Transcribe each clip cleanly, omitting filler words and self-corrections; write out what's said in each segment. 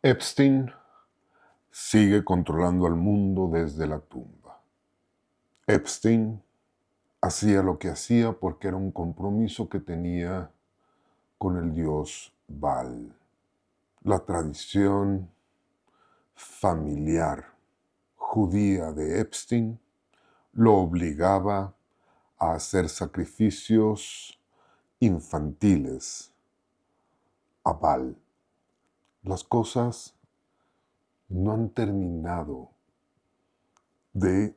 Epstein sigue controlando al mundo desde la tumba. Epstein hacía lo que hacía porque era un compromiso que tenía con el dios Baal. La tradición familiar judía de Epstein lo obligaba a hacer sacrificios infantiles a Baal. Las cosas no han terminado de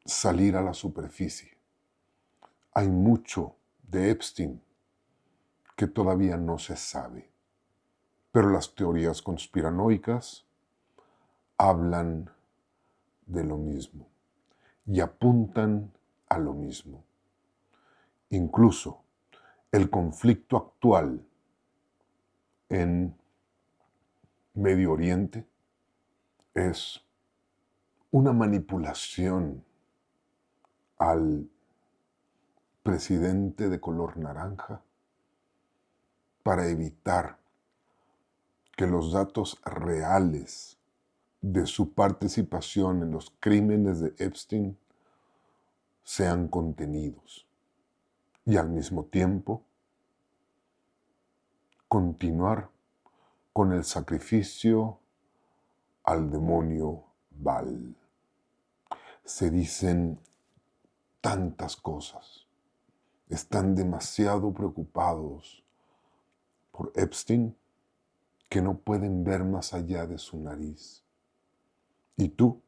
salir a la superficie. Hay mucho de Epstein que todavía no se sabe, pero las teorías conspiranoicas hablan de lo mismo y apuntan a lo mismo. Incluso el conflicto actual en Medio Oriente es una manipulación al presidente de color naranja para evitar que los datos reales de su participación en los crímenes de Epstein sean contenidos y al mismo tiempo continuar con el sacrificio al demonio Baal. Se dicen tantas cosas. Están demasiado preocupados por Epstein que no pueden ver más allá de su nariz. Y tú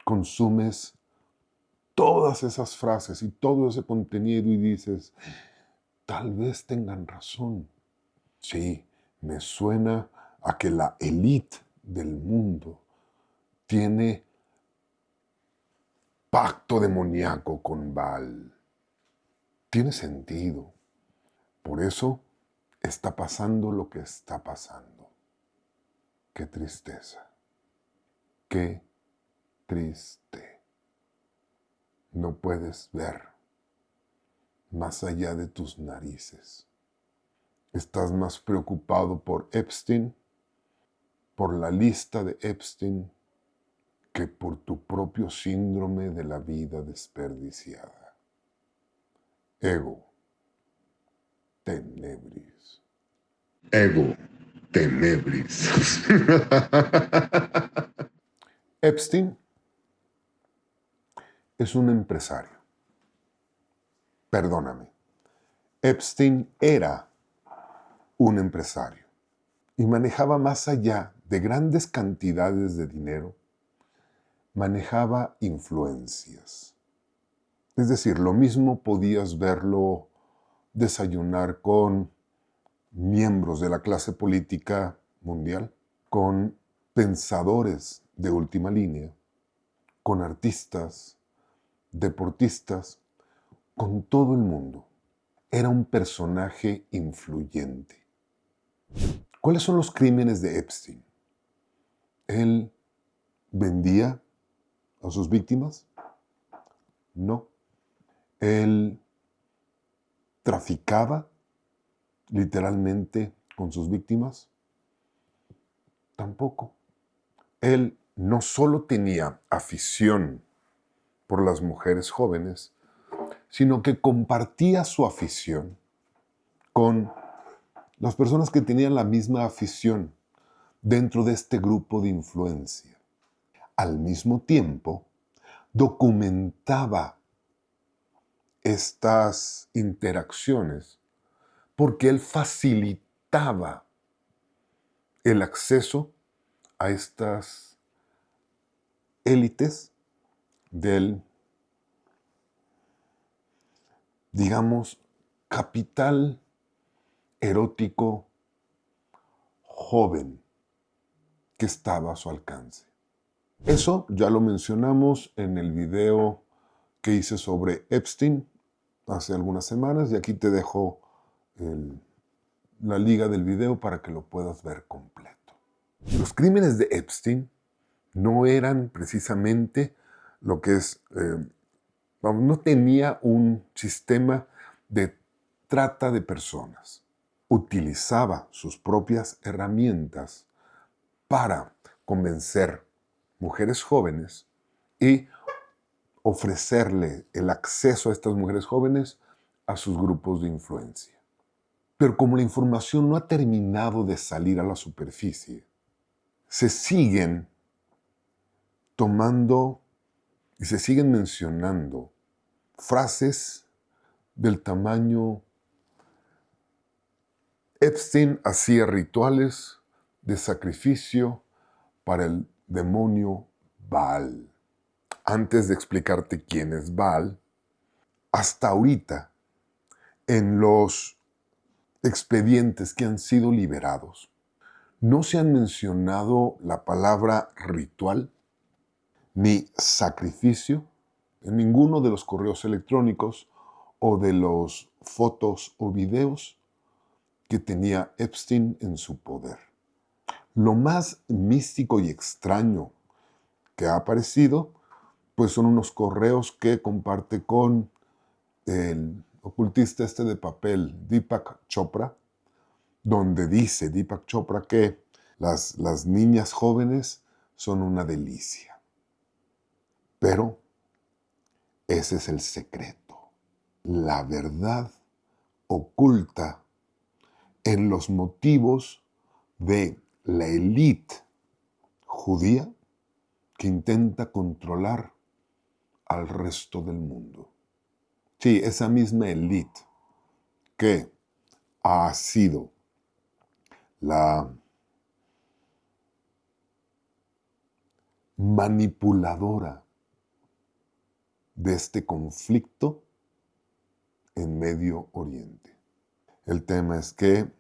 consumes todas esas frases y todo ese contenido y dices, tal vez tengan razón. Sí, me suena a que la élite del mundo tiene pacto demoníaco con Baal. Tiene sentido. Por eso está pasando lo que está pasando. Qué tristeza. Qué triste. No puedes ver más allá de tus narices. Estás más preocupado por Epstein, por la lista de Epstein, que por tu propio síndrome de la vida desperdiciada. Ego tenebris. Ego tenebris. Epstein es un empresario. Perdóname. Epstein era un empresario y manejaba más allá de grandes cantidades de dinero, manejaba influencias. Es decir, lo mismo podías verlo desayunar con miembros de la clase política mundial, con pensadores de última línea, con artistas, deportistas, con todo el mundo. Era un personaje influyente. ¿Cuáles son los crímenes de Epstein? ¿Él vendía a sus víctimas? No. ¿Él traficaba literalmente con sus víctimas? Tampoco. Él no solo tenía afición por las mujeres jóvenes, sino que compartía su afición con las personas que tenían la misma afición dentro de este grupo de influencia. Al mismo tiempo, documentaba estas interacciones porque él facilitaba el acceso a estas élites del, digamos, capital erótico joven que estaba a su alcance. Eso ya lo mencionamos en el video que hice sobre Epstein hace algunas semanas y aquí te dejo la liga del video para que lo puedas ver completo. Los crímenes de Epstein no eran precisamente lo que es, no tenía un sistema de trata de personas. Utilizaba sus propias herramientas para convencer mujeres jóvenes y ofrecerle el acceso a estas mujeres jóvenes a sus grupos de influencia. Pero como la información no ha terminado de salir a la superficie, se siguen tomando y se siguen mencionando frases del tamaño: Epstein hacía rituales de sacrificio para el demonio Baal. Antes de explicarte quién es Baal, hasta ahorita, en los expedientes que han sido liberados, no se han mencionado la palabra ritual ni sacrificio en ninguno de los correos electrónicos o de los fotos o videos que tenía Epstein en su poder. Lo más místico y extraño que ha aparecido, pues son unos correos que comparte con el ocultista de papel, Deepak Chopra, donde dice Deepak Chopra que las niñas jóvenes son una delicia. Pero ese es el secreto, la verdad oculta en los motivos de la élite judía que intenta controlar al resto del mundo. Sí, esa misma élite que ha sido la manipuladora de este conflicto en Medio Oriente. El tema es que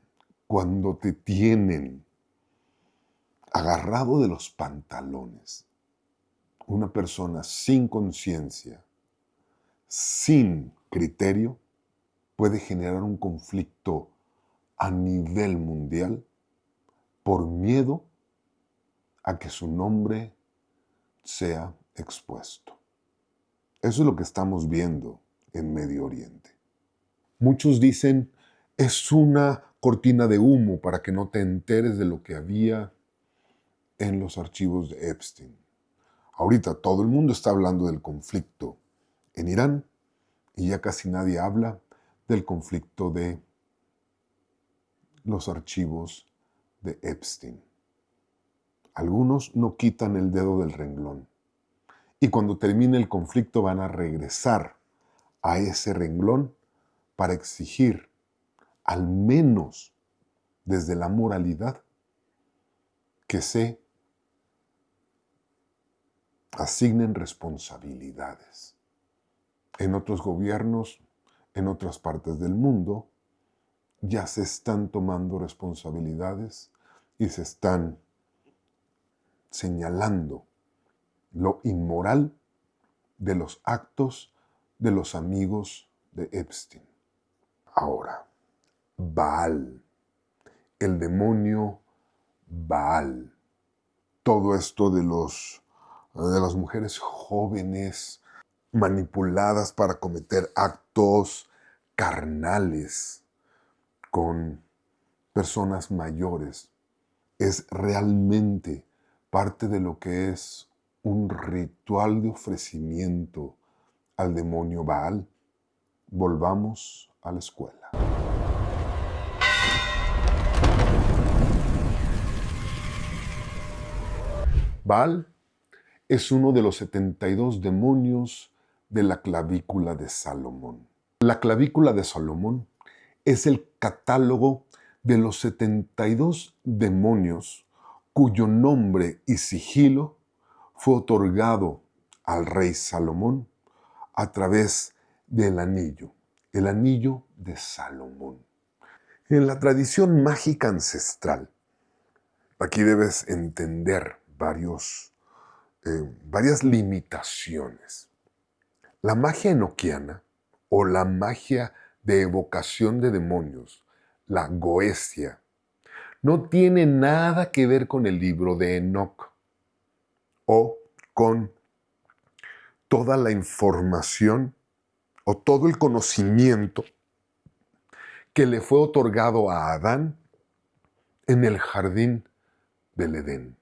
cuando te tienen agarrado de los pantalones, una persona sin conciencia, sin criterio, puede generar un conflicto a nivel mundial por miedo a que su nombre sea expuesto. Eso es lo que estamos viendo en Medio Oriente. Muchos dicen, es una cortina de humo para que no te enteres de lo que había en los archivos de Epstein. Ahorita todo el mundo está hablando del conflicto en Irán y ya casi nadie habla del conflicto de los archivos de Epstein. Algunos no quitan el dedo del renglón y cuando termine el conflicto van a regresar a ese renglón para exigir, al menos desde la moralidad, que se asignen responsabilidades. En otros gobiernos, en otras partes del mundo, ya se están tomando responsabilidades y se están señalando lo inmoral de los actos de los amigos de Epstein. Ahora, Baal, el demonio Baal, todo esto de las mujeres jóvenes manipuladas para cometer actos carnales con personas mayores, es realmente parte de lo que es un ritual de ofrecimiento al demonio Baal. Volvamos a la escuela. Baal es uno de los 72 demonios de la clavícula de Salomón. La clavícula de Salomón es el catálogo de los 72 demonios cuyo nombre y sigilo fue otorgado al rey Salomón a través del anillo, el anillo de Salomón. En la tradición mágica ancestral, aquí debes entender varias limitaciones. La magia enoquiana o la magia de evocación de demonios, la Goesia, no tiene nada que ver con el libro de Enoc o con toda la información o todo el conocimiento que le fue otorgado a Adán en el jardín del Edén.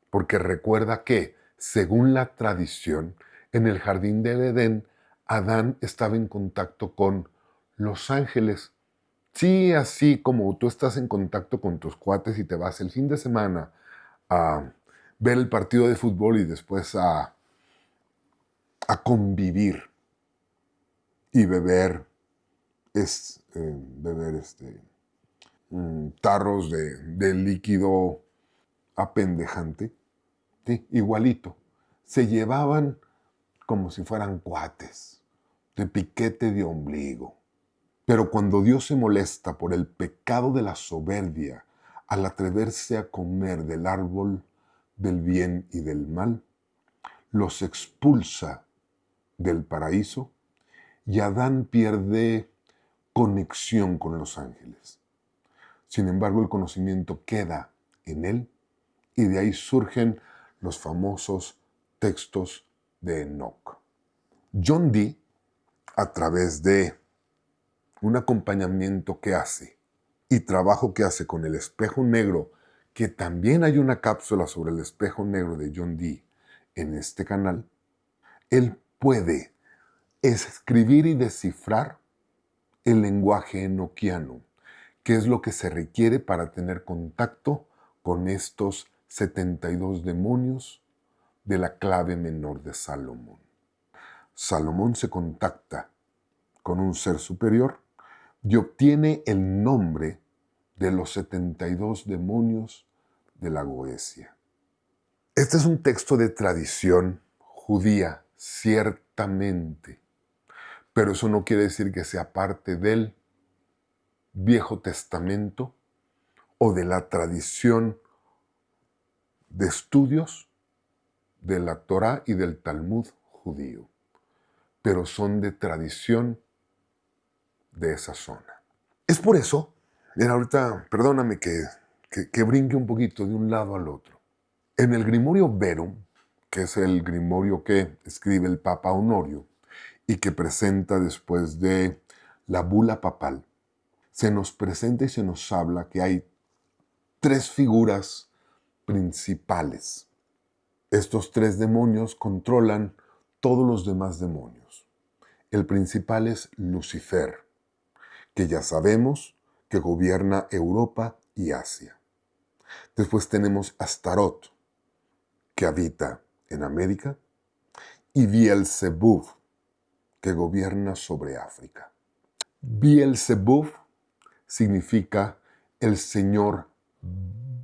Porque recuerda que, según la tradición, en el jardín del Edén, Adán estaba en contacto con los ángeles. Sí, así como tú estás en contacto con tus cuates y te vas el fin de semana a ver el partido de fútbol y después a convivir y beber tarros de líquido apendejante. Sí, igualito. Se llevaban como si fueran cuates, de piquete de ombligo. Pero cuando Dios se molesta por el pecado de la soberbia al atreverse a comer del árbol del bien y del mal, los expulsa del paraíso y Adán pierde conexión con los ángeles. Sin embargo, el conocimiento queda en él y de ahí surgen los famosos textos de Enoch. John Dee, a través de un acompañamiento que hace y trabajo que hace con el espejo negro, que también hay una cápsula sobre el espejo negro de John Dee en este canal, él puede escribir y descifrar el lenguaje enoquiano, que es lo que se requiere para tener contacto con estos 72 demonios de la clave menor de Salomón. Salomón se contacta con un ser superior y obtiene el nombre de los 72 demonios de la Goesia. Este es un texto de tradición judía, ciertamente, pero eso no quiere decir que sea parte del Viejo Testamento o de la tradición de estudios de la Torá y del Talmud judío, pero son de tradición de esa zona. Es por eso, mira, ahorita, perdóname que brinque un poquito de un lado al otro. En el Grimorio Verum, que es el grimorio que escribe el Papa Honorio y que presenta después de la bula papal, se nos presenta y se nos habla que hay tres figuras principales. Estos tres demonios controlan todos los demás demonios. El principal es Lucifer, que ya sabemos que gobierna Europa y Asia. Después tenemos Astarot, que habita en América, y Bielzebub, que gobierna sobre África. Bielzebub significa el señor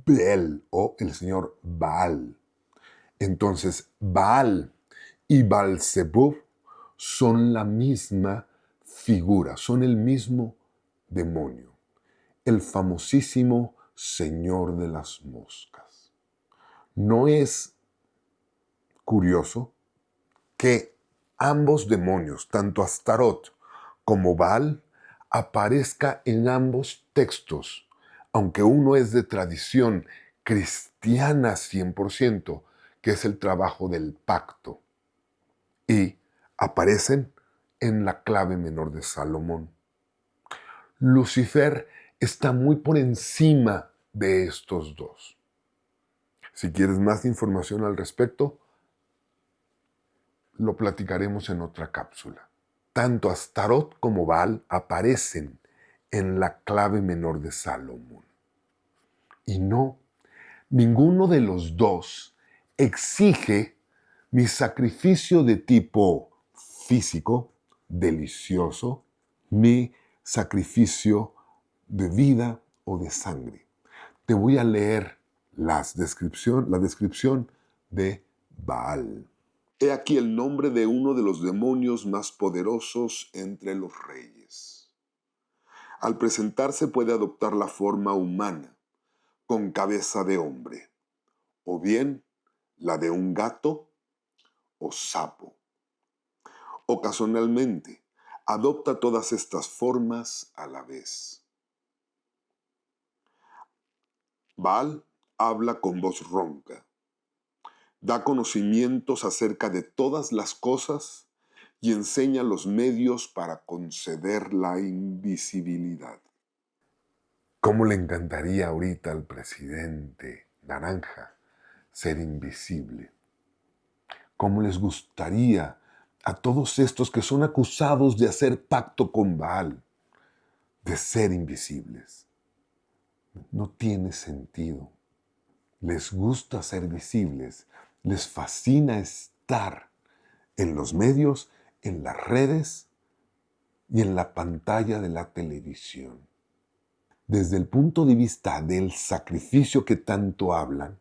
Bel o el señor Baal. Entonces, Baal y Beelzebub son la misma figura, son el mismo demonio, el famosísimo señor de las moscas. ¿No es curioso que ambos demonios, tanto Astarot como Baal, aparezca en ambos textos, aunque uno es de tradición cristiana 100%, que es el trabajo del pacto, y aparecen en la clave menor de Salomón? Lucifer está muy por encima de estos dos. Si quieres más información al respecto, lo platicaremos en otra cápsula. Tanto Astarot como Baal aparecen en la clave menor de Salomón. Y no, ninguno de los dos exige mi sacrificio de tipo físico, delicioso, mi sacrificio de vida o de sangre. Te voy a leer la descripción de Baal. He aquí el nombre de uno de los demonios más poderosos entre los reyes. Al presentarse puede adoptar la forma humana, con cabeza de hombre, o bien la de un gato o sapo. Ocasionalmente, adopta todas estas formas a la vez. Baal habla con voz ronca. Da conocimientos acerca de todas las cosas y enseña los medios para conceder la invisibilidad. ¿Cómo le encantaría ahorita al presidente Naranja ser invisible. ¿Cómo les gustaría a todos estos que son acusados de hacer pacto con Baal, de ser invisibles? No tiene sentido. Les gusta ser visibles, les fascina estar en los medios, en las redes y en la pantalla de la televisión. Desde el punto de vista del sacrificio que tanto hablan,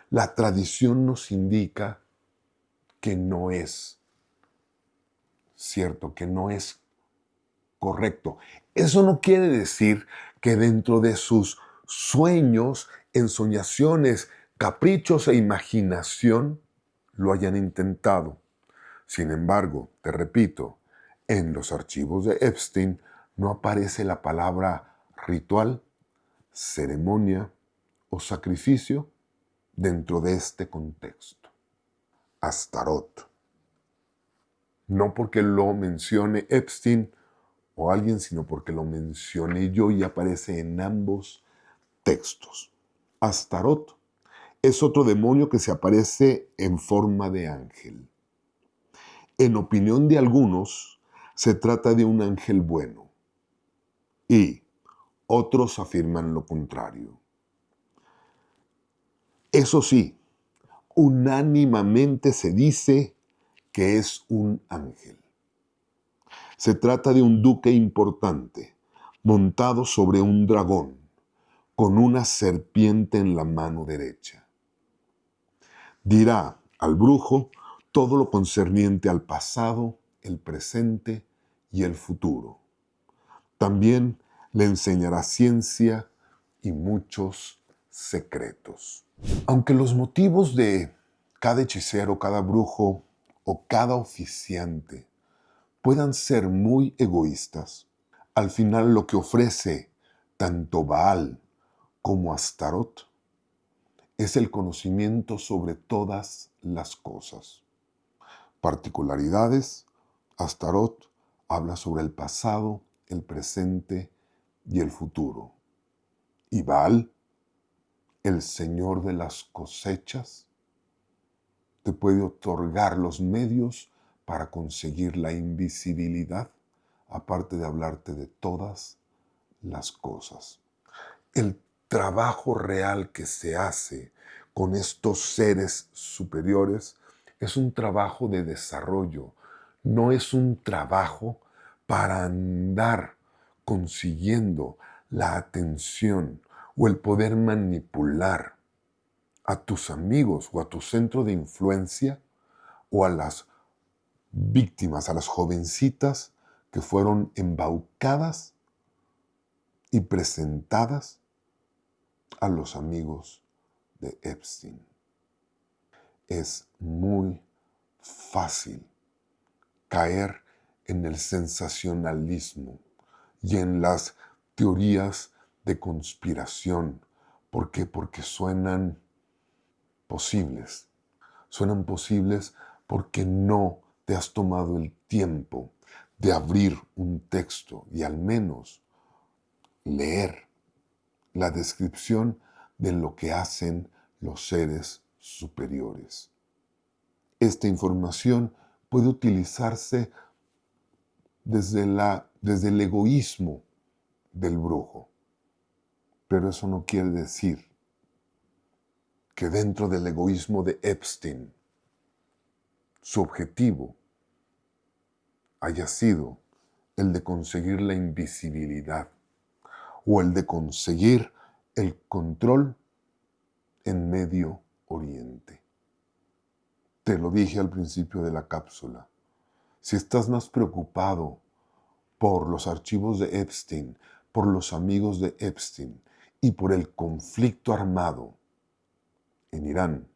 la tradición nos indica que no es cierto, que no es correcto. Eso no quiere decir que dentro de sus sueños, ensoñaciones, caprichos e imaginación lo hayan intentado. Sin embargo, te repito, en los archivos de Epstein no aparece la palabra ritual, ceremonia o sacrificio dentro de este contexto. Astarot. No porque lo mencione Epstein o alguien, sino porque lo mencioné yo y aparece en ambos textos. Astarot es otro demonio que se aparece en forma de ángel. En opinión de algunos, se trata de un ángel bueno y otros afirman lo contrario. Eso sí, unánimemente se dice que es un ángel. Se trata de un duque importante, montado sobre un dragón, con una serpiente en la mano derecha. Dirá al brujo todo lo concerniente al pasado, el presente y el futuro. También le enseñará ciencia y muchos secretos. Aunque los motivos de cada hechicero, cada brujo o cada oficiante puedan ser muy egoístas, al final lo que ofrece tanto Baal como Astarot es el conocimiento sobre todas las cosas. Particularidades: Astarot habla sobre el pasado, el presente y el futuro. Y Baal, el señor de las cosechas, te puede otorgar los medios para conseguir la invisibilidad, aparte de hablarte de todas las cosas. El trabajo real que se hace con estos seres superiores es un trabajo de desarrollo, no es un trabajo para andar consiguiendo la atención o el poder manipular a tus amigos o a tu centro de influencia o a las víctimas, a las jovencitas que fueron embaucadas y presentadas a los amigos de Epstein. Es muy fácil caer en el sensacionalismo y en las teorías de conspiración. ¿Por qué? Porque suenan posibles. Suenan posibles porque no te has tomado el tiempo de abrir un texto y al menos leer la descripción de lo que hacen los seres superiores. Esta información puede utilizarse desde el egoísmo del brujo, pero eso no quiere decir que dentro del egoísmo de Epstein su objetivo haya sido el de conseguir la invisibilidad o el de conseguir el control en Medio Oriente. Te lo dije al principio de la cápsula. Si estás más preocupado por los archivos de Epstein, por los amigos de Epstein y por el conflicto armado en Irán,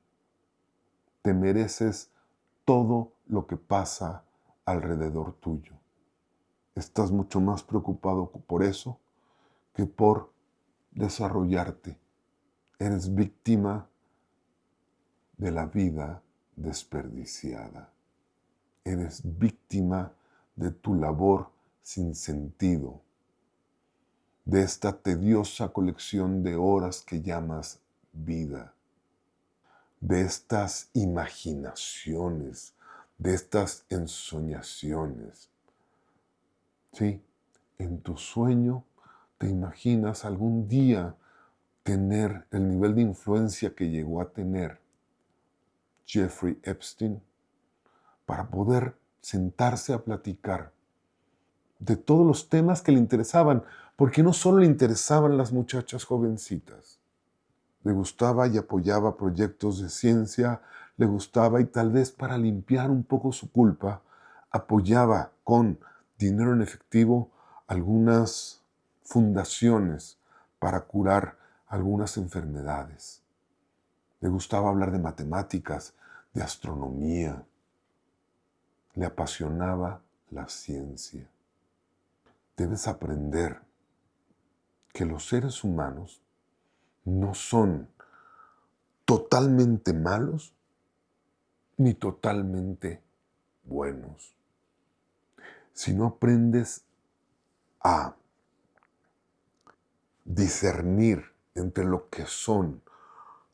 te mereces todo lo que pasa alrededor tuyo. Estás mucho más preocupado por eso que por desarrollarte. Eres víctima de la vida desperdiciada. Eres víctima de tu labor sin sentido, de esta tediosa colección de horas que llamas vida. de estas imaginaciones, de estas ensoñaciones. Sí, en tu sueño te imaginas algún día tener el nivel de influencia que llegó a tener Jeffrey Epstein para poder sentarse a platicar de todos los temas que le interesaban, porque no solo le interesaban las muchachas jovencitas, le gustaba y apoyaba proyectos de ciencia, le gustaba y tal vez para limpiar un poco su culpa, apoyaba con dinero en efectivo algunas fundaciones para curar algunas enfermedades. Le gustaba hablar de matemáticas, de astronomía. Le apasionaba la ciencia. Debes aprender que los seres humanos no son totalmente malos ni totalmente buenos. Si no aprendes a discernir entre lo que son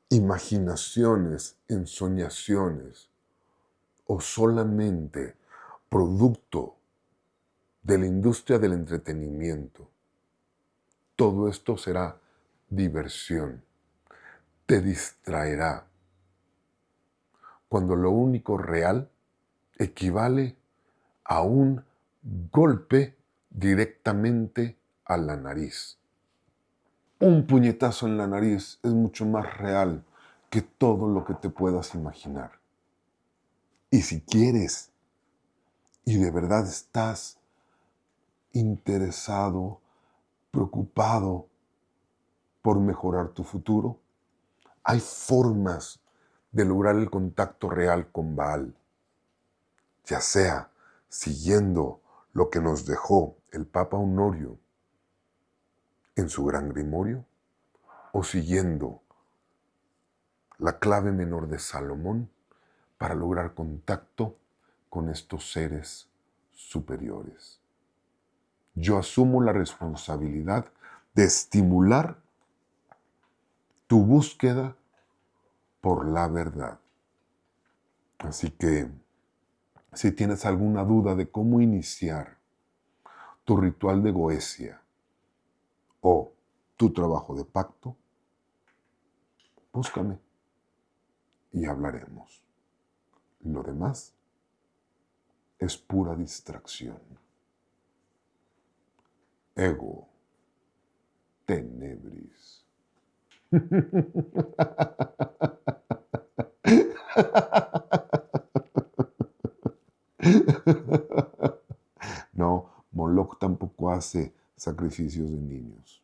imaginaciones, ensoñaciones o solamente producto de la industria del entretenimiento, todo esto será diversión, te distraerá, cuando lo único real equivale a un golpe directamente a la nariz. Un puñetazo en la nariz es mucho más real que todo lo que te puedas imaginar. Y si quieres y de verdad estás interesado, preocupado por mejorar tu futuro, hay formas de lograr el contacto real con Baal, ya sea siguiendo lo que nos dejó el Papa Honorio en su gran grimorio, o siguiendo la clave menor de Salomón para lograr contacto con estos seres superiores. Yo asumo la responsabilidad de estimular tu búsqueda por la verdad. Así que, si tienes alguna duda de cómo iniciar tu ritual de Goesia o tu trabajo de pacto, búscame y hablaremos. Lo demás es pura distracción. Ego tenebris. No, Moloch tampoco hace sacrificios de niños.